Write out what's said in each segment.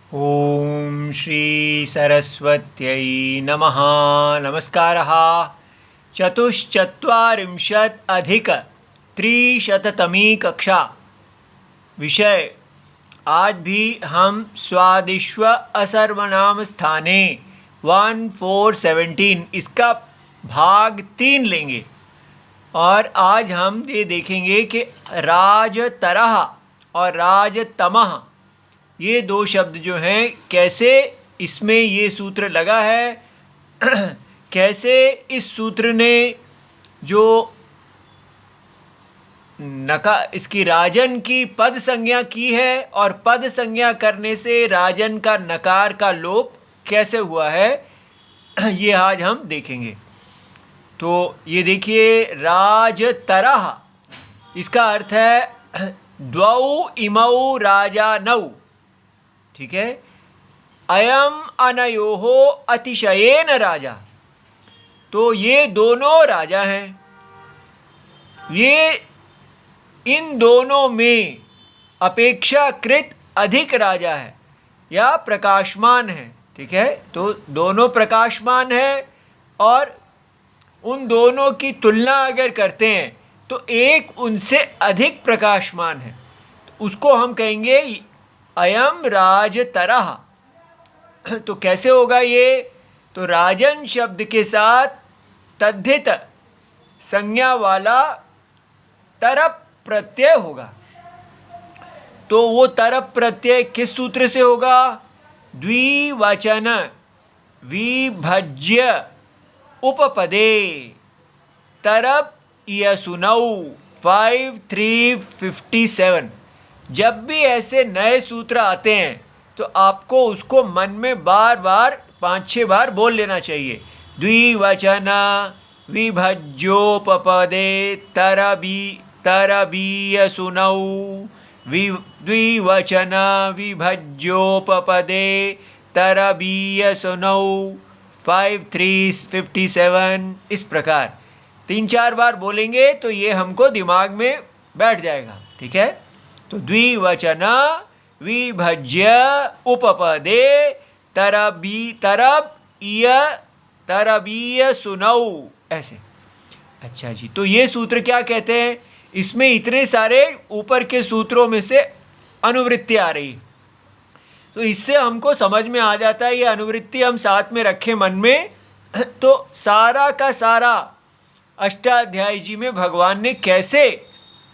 ओम श्री सरस्वत्यै नमः। नमस्कारः। चतुश्चत्वारिंशत् अधिक त्रिशततमी कक्षा। विषय आज भी हम स्वादिश्व असर्वनाम स्थाने 1417 इसका भाग 3 लेंगे। और आज हम ये देखेंगे कि राजतरः और राजतमः ये दो शब्द जो हैं कैसे इसमें ये सूत्र लगा है कैसे इस सूत्र ने जो इसकी राजन की पद संज्ञा की है और पद संज्ञा करने से राजन का नकार का लोप कैसे हुआ है ये आज हम देखेंगे। तो ये देखिए, राजतरः इसका अर्थ है द्वौ इमौ राजानौ। ठीक है, अयम अनयोहो अतिशयेन राजा। तो ये दोनों राजा हैं, ये इन दोनों में अपेक्षाकृत अधिक राजा है या प्रकाशमान है। ठीक है, तो दोनों प्रकाशमान है और उन दोनों की तुलना अगर करते हैं तो एक उनसे अधिक प्रकाशमान है, तो उसको हम कहेंगे अयम राजतरः। तो कैसे होगा ये? तो राजन शब्द के साथ तद्धित संज्ञा वाला तरप प्रत्यय होगा। तो वो तरप प्रत्यय किस सूत्र से होगा? द्विवचन विभज्य उपपदे तरप यसुनौ 5357। जब भी ऐसे नए सूत्र आते हैं तो आपको उसको मन में बार बार 5-6 बार बोल लेना चाहिए। द्विवचन विभज्योपपदे तरबीयसुनौ द्विवचन विभज्योपपदे तरबीयसुनौ 5357। इस प्रकार 3-4 बार बोलेंगे तो ये हमको दिमाग में बैठ जाएगा। ठीक है, तो द्विवचन विभज्य उपपदे तरबीयसुनौ ऐसे। अच्छा जी, तो ये सूत्र क्या कहते हैं? इसमें इतने सारे ऊपर के सूत्रों में से अनुवृत्ति आ रही है, तो इससे हमको समझ में आ जाता है ये अनुवृत्ति हम साथ में रखें मन में तो सारा का सारा अष्टाध्यायी जी में भगवान ने कैसे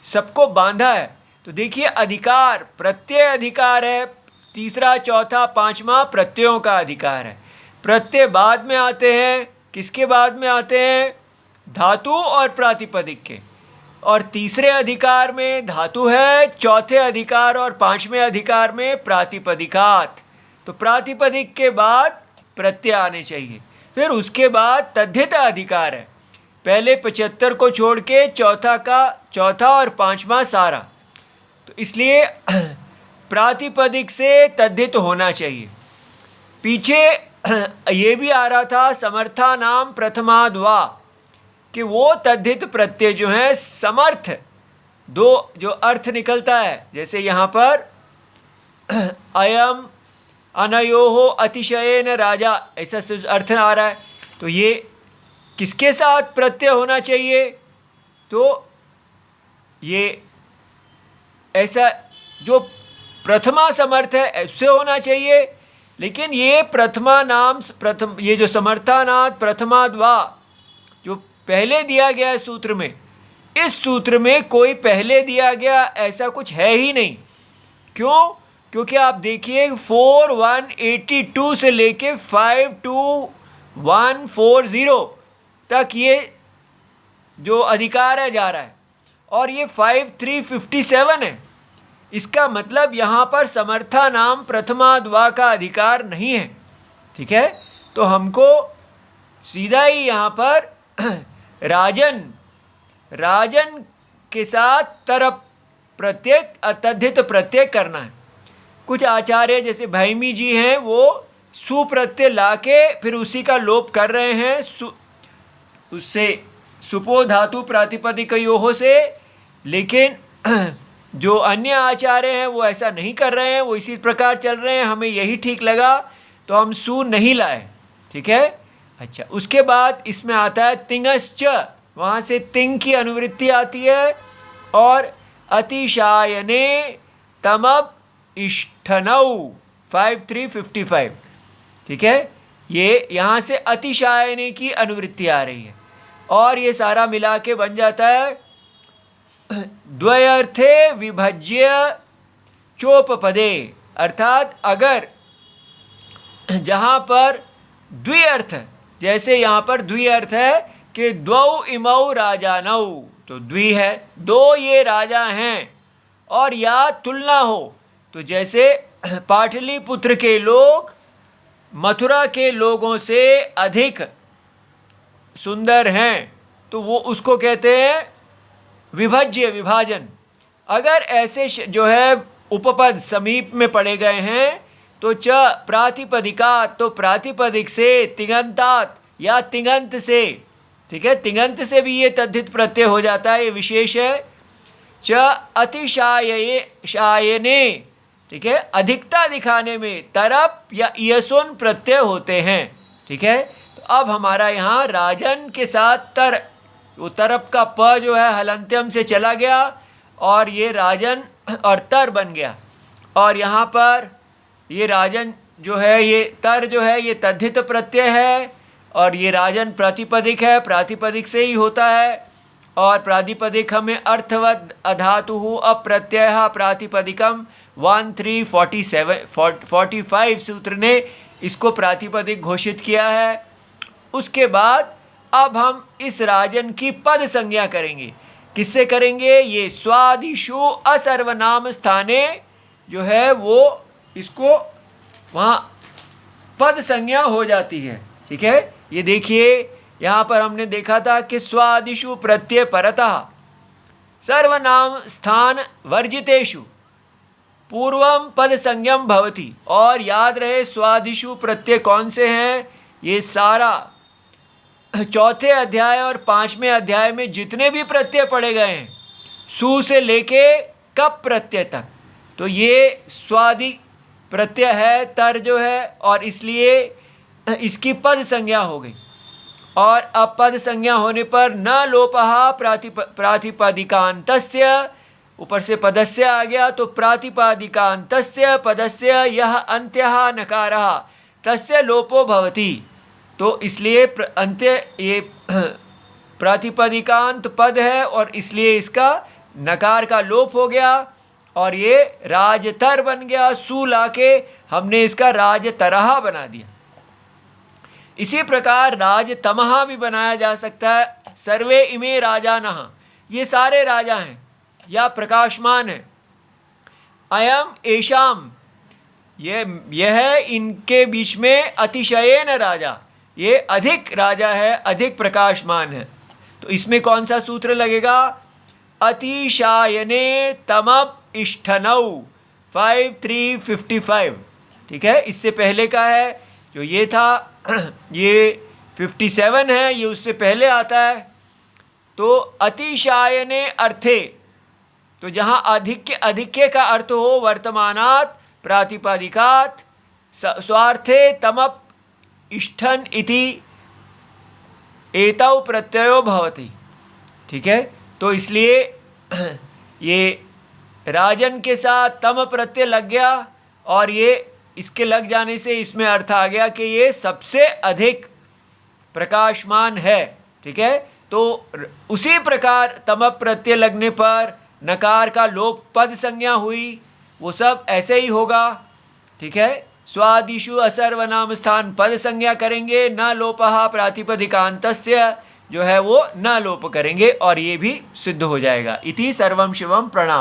सबको बांधा है। तो देखिए, अधिकार प्रत्यय अधिकार है, तीसरा चौथा पांचवा प्रत्ययों का अधिकार है। प्रत्यय बाद में आते हैं, किसके बाद में आते हैं? धातु और प्रातिपदिक के। और तीसरे अधिकार में धातु है, चौथे अधिकार और पांचवें अधिकार में प्रातिपदिकात। तो प्रातिपदिक के बाद प्रत्यय आने चाहिए, फिर उसके बाद तद्धित अधिकार है। पहले 75 को छोड़ के चौथा और पांचवा सारा, तो इसलिए प्रातिपदिक से तद्धित होना चाहिए। पीछे ये भी आ रहा था समर्था नाम प्रथमाद्वा कि वो तद्धित प्रत्यय जो है समर्थ दो जो अर्थ निकलता है, जैसे यहाँ पर अयम अनयोहो अतिशयेन राजा ऐसा अर्थ आ रहा है। तो ये किसके साथ प्रत्यय होना चाहिए? तो ये ऐसा जो प्रथमा समर्थ है उससे होना चाहिए। लेकिन ये ये जो समर्थानाद प्रथमाद्वा जो पहले दिया गया है सूत्र में, इस सूत्र में कोई पहले दिया गया ऐसा कुछ है ही नहीं। क्यों? क्योंकि आप देखिए 4182 से लेके 52140 तक ये जो अधिकार है जा रहा है, और ये 5357 है। इसका मतलब यहाँ पर समर्था नाम प्रथमाद्वा का अधिकार नहीं है। ठीक है, तो हमको सीधा ही यहाँ पर राजन के साथ तरप प्रत्यय तद्धित प्रत्यय करना है। कुछ आचार्य जैसे भैमी जी हैं वो सुप्रत्यय लाके फिर उसी का लोप कर रहे हैं, उससे सुपो धातु प्रातिपदिकयोः से। लेकिन जो अन्य आचार्य हैं वो ऐसा नहीं कर रहे हैं, वो इसी प्रकार चल रहे हैं, हमें यही ठीक लगा तो हम सु नहीं लाए। ठीक है। अच्छा, उसके बाद इसमें आता है तिंगश्च, वहाँ से तिंग की अनुवृत्ति आती है, और अतिशायने तमप इष्ठनौ 5355। ठीक है, ये यहाँ से अतिशायने की अनुवृत्ति आ रही है, और ये सारा मिला के बन जाता है द्वयर्थे विभज्य चोपपदे, अर्थात अगर जहाँ पर द्विअर्थ, जैसे यहाँ पर द्विअर्थ है कि द्वौ इमौ राजानौ, तो द्वि है, दो ये राजा हैं, और या तुलना हो, तो जैसे पाटलिपुत्र के लोग मथुरा के लोगों से अधिक सुंदर हैं, तो वो उसको कहते हैं विभज्य, विभाजन। अगर ऐसे जो है उपपद समीप में पड़े गए हैं तो च प्रातिपदिकात, तो प्रातिपदिक से, तिङन्तात् या तिङन्त से, ठीक है, तिङन्त से भी ये तद्धित प्रत्यय हो जाता है, ये विशेष है। च अतिशायने, ठीक है, अधिकता दिखाने में तरप या ईयसोन प्रत्यय होते हैं। ठीक है, तो अब हमारा यहाँ राजन के साथ तर, वो तरप का प जो है हलंत्यम से चला गया, और ये राजन और तर बन गया, और यहाँ पर ये राजन जो है, ये तर जो है ये तद्धित प्रत्यय है, और ये राजन प्रातिपदिक है, प्रातिपदिक से ही होता है, और प्रातिपदिक हमें अर्थवद अधातु अप्रत्यय प्रातिपदिकम 1347-45 सूत्र ने इसको प्रातिपदिक घोषित किया है। उसके बाद अब हम इस राजन की पद संज्ञा करेंगे। किससे करेंगे? ये स्वादिशु असर्वनाम स्थाने जो है वो इसको वहाँ पद संज्ञा हो जाती है। ठीक है, ये देखिए यहाँ पर हमने देखा था कि स्वादिशु प्रत्यय परतः सर्वनाम स्थान वर्जितेषु पूर्वम पद संज्ञम भवति, और याद रहे स्वादिशु प्रत्यय कौन से हैं? ये सारा चौथे अध्याय और 5वें अध्याय में जितने भी प्रत्यय पढ़े गए हैं, सु से लेके कप प्रत्यय तक, तो ये स्वादि प्रत्यय है, तर जो है, और इसलिए इसकी पद संज्ञा हो गई। और अब पद संज्ञा होने पर न लोपः प्रातिपदिकान्तस्य, ऊपर से पदस्य आ गया, तो प्रातिपदिकान्तस्य पदस्य यह अंत्यः नकारः तस्य लोपो भवति। तो इसलिए अंत्य ये प्रातिपदिकांत पद है, और इसलिए इसका नकार का लोप हो गया, और ये राजतर बन गया। सु लाके हमने इसका राजतरह बना दिया। इसी प्रकार राजतमः भी बनाया जा सकता है। सर्वे इमे राजानः, ये सारे राजा हैं या प्रकाशमान हैं। अयम एषाम, यह है इनके बीच में अतिशयेन राजा, ये अधिक राजा है, अधिक प्रकाशमान है। तो इसमें कौन सा सूत्र लगेगा? अतिशायने तमप इष्ठनौ 5355। ठीक है, इससे पहले का है जो ये था ये 57 है, ये उससे पहले आता है। तो अतिशायने अर्थे, तो जहाँ अधिक्य का अर्थ हो वर्तमानात् प्रातिपदिकात् स्वार्थे तमप इष्ठन इति एतौ प्रत्ययो भवति। ठीक है, तो इसलिए ये राजन के साथ तम प्रत्यय लग गया, और ये इसके लग जाने से इसमें अर्थ आ गया कि ये सबसे अधिक प्रकाशमान है। ठीक है, तो उसी प्रकार तम प्रत्यय लगने पर नकार का लोप पद संज्ञा हुई, वो सब ऐसे ही होगा। ठीक है, स्वादिशु असर्वनाम स्थान पद संज्ञा करेंगे, न लोपः प्रातिपदिकान्तस्य जो है वो न लोप करेंगे, और ये भी सिद्ध हो जाएगा। इति सर्वम शिवम प्रणाम।